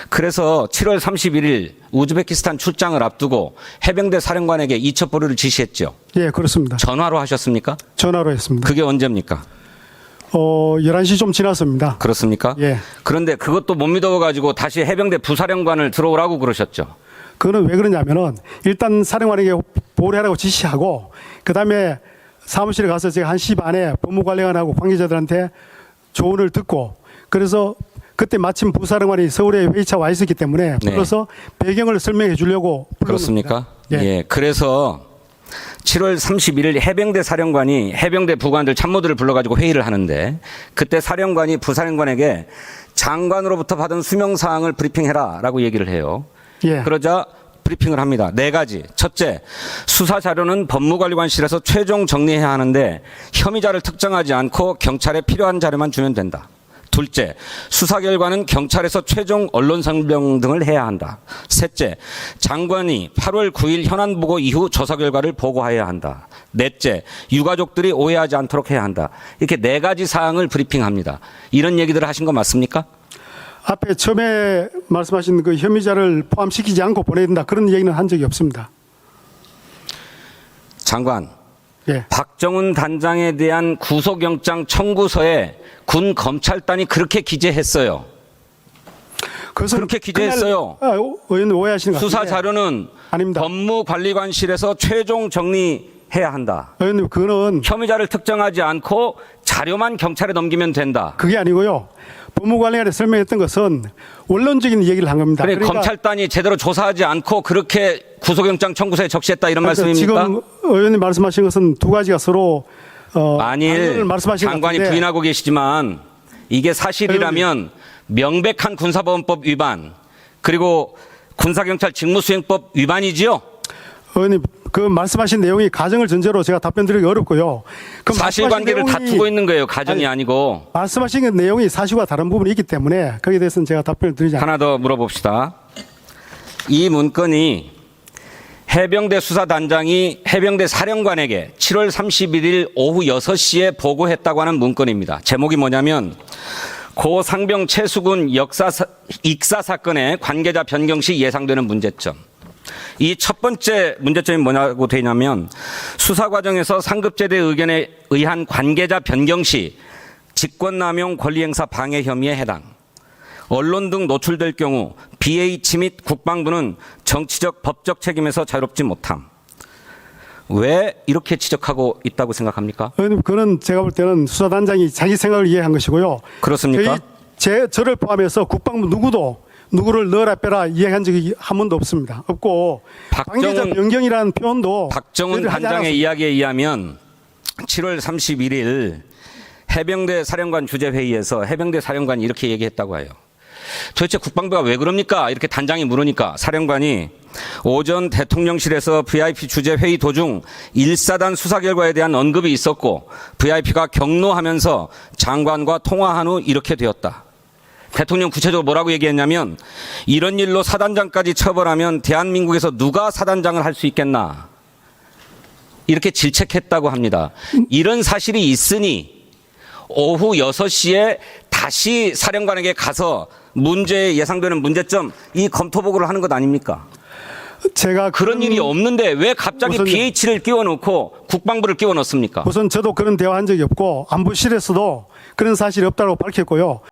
그래서 7월 31일 우즈베키스탄 출장을 앞두고 해병대 사령관에게 이첩 보류를 지시했죠. 예, 그렇습니다. 전화로 하셨습니까? 전화로 했습니다. 그게 언제입니까? 11시 좀 지났습니다. 그렇습니까? 예. 그런데 그것도 못 믿어가지고 다시 해병대 부사령관을 들어오라고 그러셨죠. 그거는 왜 그러냐면은 일단 사령관에게 보류하라고 지시하고 그다음에 사무실에 가서 제가 1시 반에 법무관리관하고 관계자들한테 조언을 듣고 그래서 그때 마침 부사령관이 서울에 회의차 와 있었기 때문에 불러서 배경을 설명해 주려고 그렇습니까? 예. 예. 그래서 7월 31일 해병대 사령관이 해병대 부관들 참모들을 불러가지고 회의를 하는데 그때 사령관이 부사령관에게 장관으로부터 받은 수명사항을 브리핑해라라고 얘기를 해요. 예. 그러자 브리핑을 합니다. 4가지. 첫째, 수사 자료는 법무관리관실에서 최종 정리해야 하는데 혐의자를 특정하지 않고 경찰에 필요한 자료만 주면 된다. 둘째, 수사 결과는 경찰에서 최종 언론 설명 등을 해야 한다. 셋째, 장관이 8월 9일 현안 보고 이후 조사 결과를 보고해야 한다. 넷째, 유가족들이 오해하지 않도록 해야 한다. 이렇게 4가지 사항을 브리핑합니다. 이런 얘기들을 하신 거 맞습니까? 앞에 처음에 말씀하신 그 혐의자를 포함시키지 않고 보내야 된다. 그런 얘기는 한 적이 없습니다. 장관, 예. 박정훈 단장에 대한 구속영장 청구서에 군 검찰단이 그렇게 기재했어요. 그렇게 기재했어요. 의원 오해하시는 것 같은데. 수사 자료는 아닙니다. 법무관리관실에서 최종 정리해야 한다. 의원님, 그거는 혐의자를 특정하지 않고 자료만 경찰에 넘기면 된다. 그게 아니고요. 법무관리관에 설명했던 것은 원론적인 얘기를 한 겁니다. 그러니까 검찰단이 제대로 조사하지 않고 그렇게 구속영장 청구서에 적시했다 이런 말씀입니까? 지금 의원님 말씀하신 것은 두 가지가 서로 만일 말씀하신 장관이 것 같은데, 부인하고 계시지만 이게 사실이라면 명백한 군사보안법 위반 그리고 군사경찰 직무수행법 위반이지요? 의원님 그 말씀하신 내용이 가정을 전제로 제가 답변 드리기 어렵고요. 그 사실관계를 다투고 있는 거예요. 가정이 아니고. 말씀하신 그 내용이 사실과 다른 부분이 있기 때문에 거기에 대해서는 제가 답변을 드리지 않습니다. 하나 더 물어봅시다. 이 문건이 해병대 수사단장이 해병대 사령관에게 7월 31일 오후 6시에 보고했다고 하는 문건입니다. 제목이 뭐냐면 고 상병 최수군 익사 사건의 관계자 변경 시 예상되는 문제점. 이 첫 번째 문제점이 뭐냐고 되냐면 수사 과정에서 상급제대 의견에 의한 관계자 변경 시 직권남용 권리행사 방해 혐의에 해당. 언론 등 노출될 경우 BH 및 국방부는 정치적 법적 책임에서 자유롭지 못함. 왜 이렇게 지적하고 있다고 생각합니까? 의원님 그는 제가 볼 때는 수사단장이 자기 생각을 이해한 것이고요. 그렇습니까? 저를 포함해서 국방부 누구도 누구를 넣어라 빼라 이야기한 적이 한 번도 없습니다. 없고 관계자 변경이라는 표현도 박정훈 단장의 이야기에 의하면 7월 31일 해병대 사령관 주재회의에서 해병대 사령관이 이렇게 얘기했다고 해요. 도대체 국방부가 왜 그럽니까? 이렇게 단장이 물으니까 사령관이 오전 대통령실에서 VIP 주재회의 도중 1사단 수사 결과에 대한 언급이 있었고 VIP가 격노하면서 장관과 통화한 후 이렇게 되었다. 대통령 구체적으로 뭐라고 얘기했냐면 이런 일로 사단장까지 처벌하면 대한민국에서 누가 사단장을 할 수 있겠나. 이렇게 질책했다고 합니다. 이런 사실이 있으니 오후 6시에 다시 사령관에게 가서 문제에 예상되는 문제점 이 검토 보고를 하는 것 아닙니까? 제가 그런 일이 없는데 왜 갑자기 BH를 끼워놓고 국방부를 끼워넣습니까? 우선 저도 그런 대화한 적이 없고 안보실에서도 그런 사실이 없다고 밝혔고요.